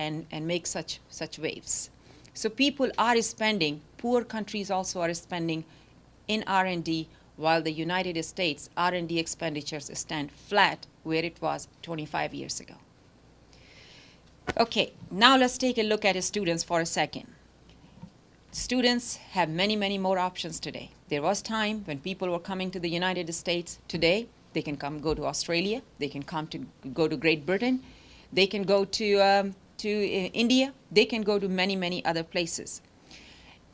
and make such waves. So people are spending, poor countries also are spending in R&D, while the United States R&D expenditures stand flat where it was 25 years ago. Okay, now let's take a look at the students for a second. Students have many, many more options today. There was time when people were coming to the United States. Today, they can go to Australia. They can go to Great Britain. They can go to India. They can go to many, many other places.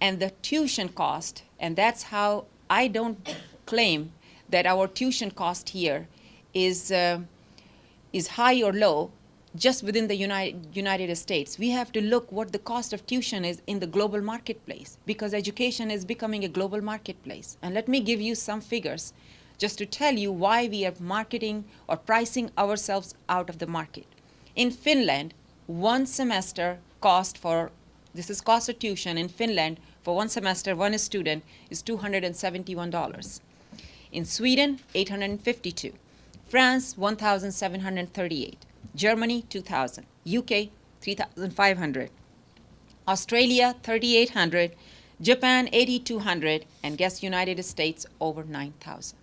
And the tuition cost, and that's how I don't claim that our tuition cost here is high or low just within the United States. We have to look what the cost of tuition is in the global marketplace, because education is becoming a global marketplace. And let me give you some figures just to tell you why we are marketing or pricing ourselves out of the market. In Finland, one semester cost of tuition in Finland for one semester, one student, is $271. In Sweden, $852. France, $1,738. Germany, $2,000. UK, $3,500. Australia, $3,800. Japan, $8,200. And guess United States, over $9,000.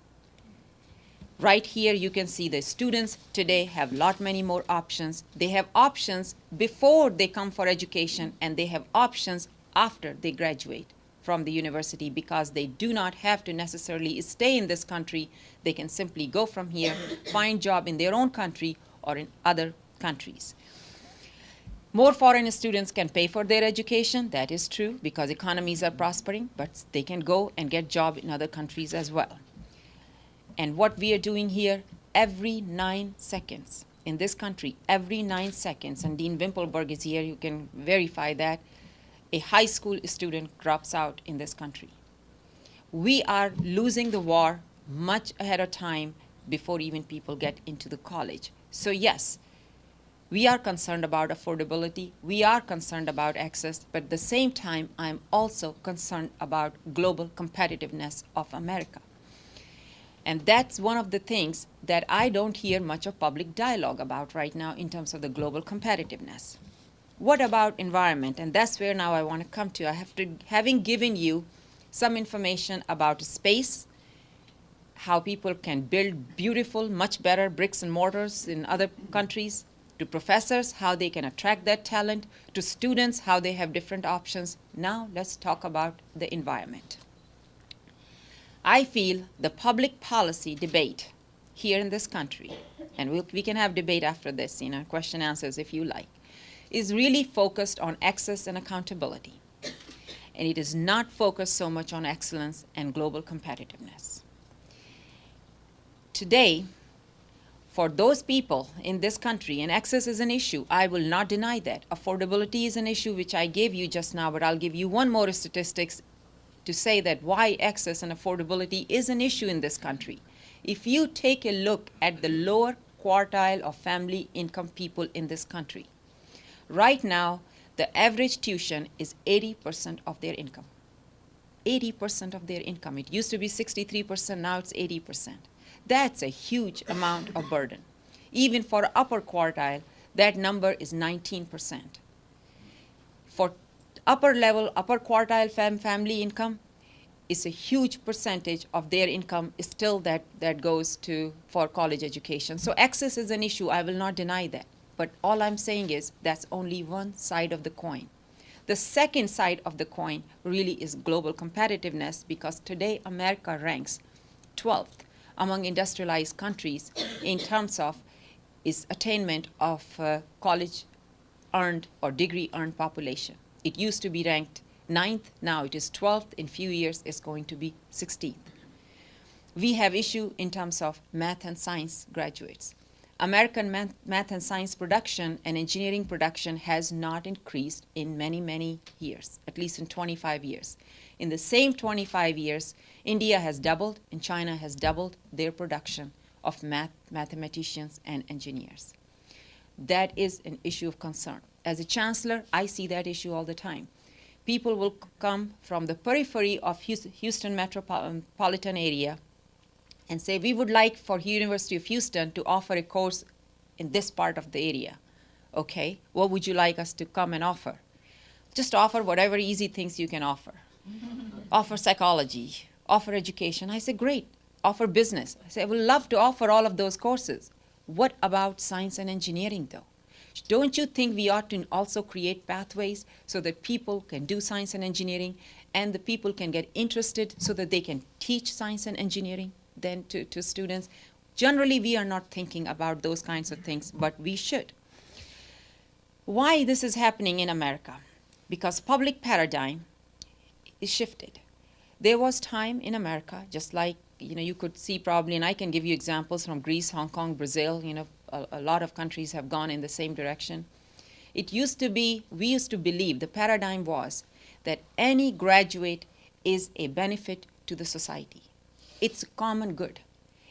Right here you can see the students today have a lot many more options. They have options before they come for education, and they have options after they graduate from the university, because they do not have to necessarily stay in this country. They can simply go from here, find job in their own country or in other countries. More foreign students can pay for their education. That is true, because economies are prospering, but they can go and get job in other countries as well. And what we are doing here, every 9 seconds in this country, every 9 seconds, and Dean Wimpelberg is here, you can verify that, a high school student drops out in this country. We are losing the war much ahead of time before even people get into the college. So yes, we are concerned about affordability, we are concerned about access, but at the same time, I'm also concerned about global competitiveness of America. And that's one of the things that I don't hear much of public dialogue about right now in terms of the global competitiveness. What about environment? And that's where now I want to come to. Having given you some information about space, how people can build beautiful, much better bricks and mortars in other countries, to professors, how they can attract that talent, to students, how they have different options. Now let's talk about the environment. I feel the public policy debate here in this country, and we can have debate after this, question answers if you like, is really focused on access and accountability. And it is not focused so much on excellence and global competitiveness. Today, for those people in this country, and access is an issue, I will not deny that. Affordability is an issue which I gave you just now, but I'll give you one more statistics to say that why access and affordability is an issue in this country. If you take a look at the lower quartile of family income people in this country, right now, the average tuition is 80% of their income. 80% of their income. It used to be 63%, now it's 80%. That's a huge amount of burden. Even for upper quartile, that number is 19%. For upper level, upper quartile family income, is a huge percentage of their income is still that goes for college education. So access is an issue, I will not deny that. But all I'm saying is that's only one side of the coin. The second side of the coin really is global competitiveness, because today America ranks 12th among industrialized countries in terms of its attainment of college earned or degree earned population. It used to be ranked 9th, now it is 12th, in few years it's going to be 16th. We have issue in terms of math and science graduates. American math and science production and engineering production has not increased in many, many years, at least in 25 years. In the same 25 years, India has doubled and China has doubled their production of mathematicians and engineers. That is an issue of concern. As a chancellor, I see that issue all the time. People will come from the periphery of Houston metropolitan area and say, we would like for University of Houston to offer a course in this part of the area. Okay, what would you like us to come and offer? Just offer whatever easy things you can offer. Offer psychology, offer education. I said, great. Offer business. I said, I would love to offer all of those courses. What about science and engineering, though? Don't you think we ought to also create pathways so that people can do science and engineering and the people can get interested so that they can teach science and engineering then to students? Generally, we are not thinking about those kinds of things, but we should. Why this is happening in America? Because public paradigm is shifted. There was time in America, just like you could see probably, and I can give you examples from Greece, Hong Kong, Brazil, a lot of countries have gone in the same direction. It used to be, we used to believe, the paradigm was that any graduate is a benefit to the society. It's a common good.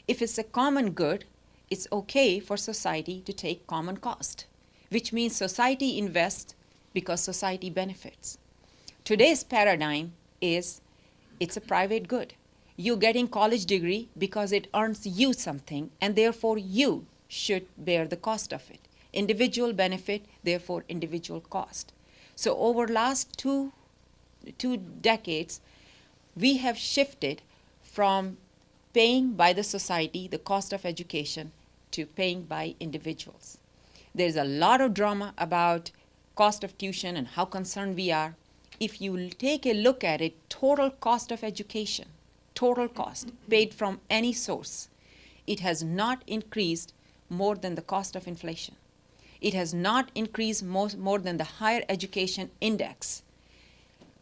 If it's a common good, it's okay for society to take common cost, which means society invests because society benefits. Today's paradigm is it's a private good. You're getting college degree because it earns you something, and therefore you should bear the cost of it. Individual benefit, therefore individual cost. So over last two decades, we have shifted from paying by the society the cost of education to paying by individuals. There's a lot of drama about cost of tuition and how concerned we are. If you take a look at it, total cost of education, total cost paid from any source, it has not increased more than the cost of inflation. It has not increased more than the higher education index.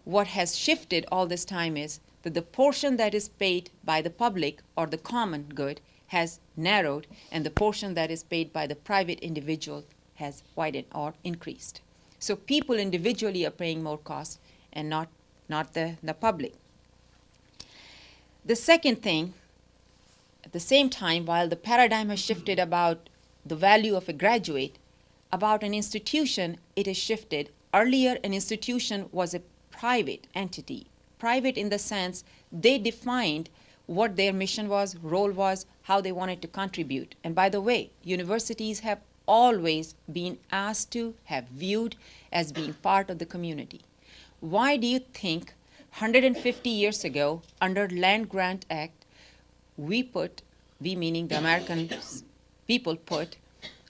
What has shifted all this time is that the portion that is paid by the public or the common good has narrowed, and the portion that is paid by the private individual has widened or increased. So people individually are paying more cost and not the public. The second thing, at the same time, while the paradigm has shifted about the value of a graduate, about an institution, it has shifted. Earlier, an institution was a private entity, private in the sense they defined what their mission was, role was, how they wanted to contribute. And by the way, universities have always been asked to, have viewed as being part of the community. Why do you think 150 years ago, under Land Grant Act, we meaning the American people put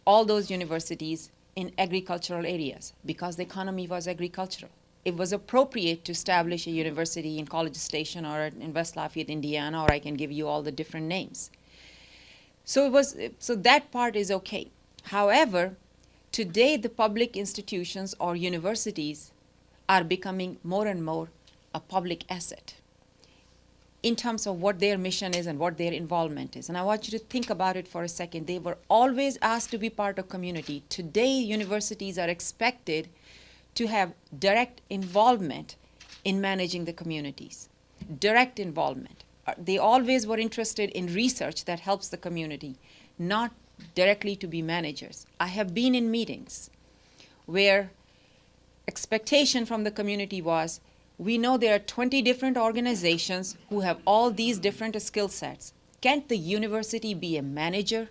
all those universities in agricultural areas? Because the economy was agricultural. It was appropriate to establish a university in College Station or in West Lafayette, Indiana, or I can give you all the different names. So that part is okay. However, today the public institutions or universities are becoming more and more a public asset in terms of what their mission is and what their involvement is. And I want you to think about it for a second. They were always asked to be part of community. Today, universities are expected to have direct involvement in managing the communities. Direct involvement. They always were interested in research that helps the community, not directly to be managers. I have been in meetings where expectation from the community was, we know there are 20 different organizations who have all these different skill sets. Can't the university be a manager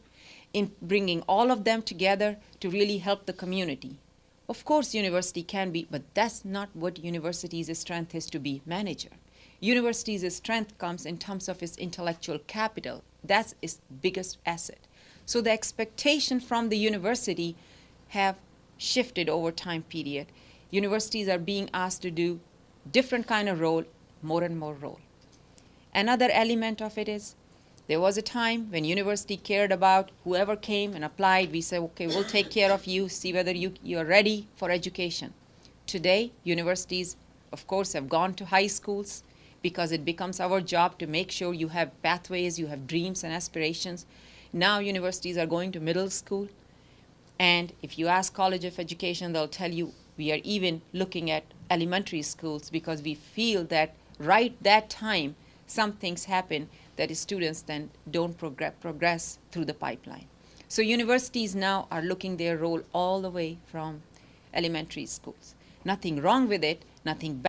in bringing all of them together to really help the community? Of course, university can be, but that's not what university's strength is, to be manager. University's strength comes in terms of its intellectual capital. That's its biggest asset. So the expectation from the university have shifted over time period. Universities are being asked to do different kind of role, more and more role. Another element of it is, there was a time when university cared about whoever came and applied. We said, okay, we'll take care of you, see whether you're ready for education. Today, universities, of course, have gone to high schools because it becomes our job to make sure you have pathways, you have dreams and aspirations. Now universities are going to middle school. And if you ask College of Education, they'll tell you we are even looking at elementary schools because we feel that right that time, some things happen that students then don't progress through the pipeline. So universities now are looking their role all the way from elementary schools. Nothing wrong with it, nothing bad.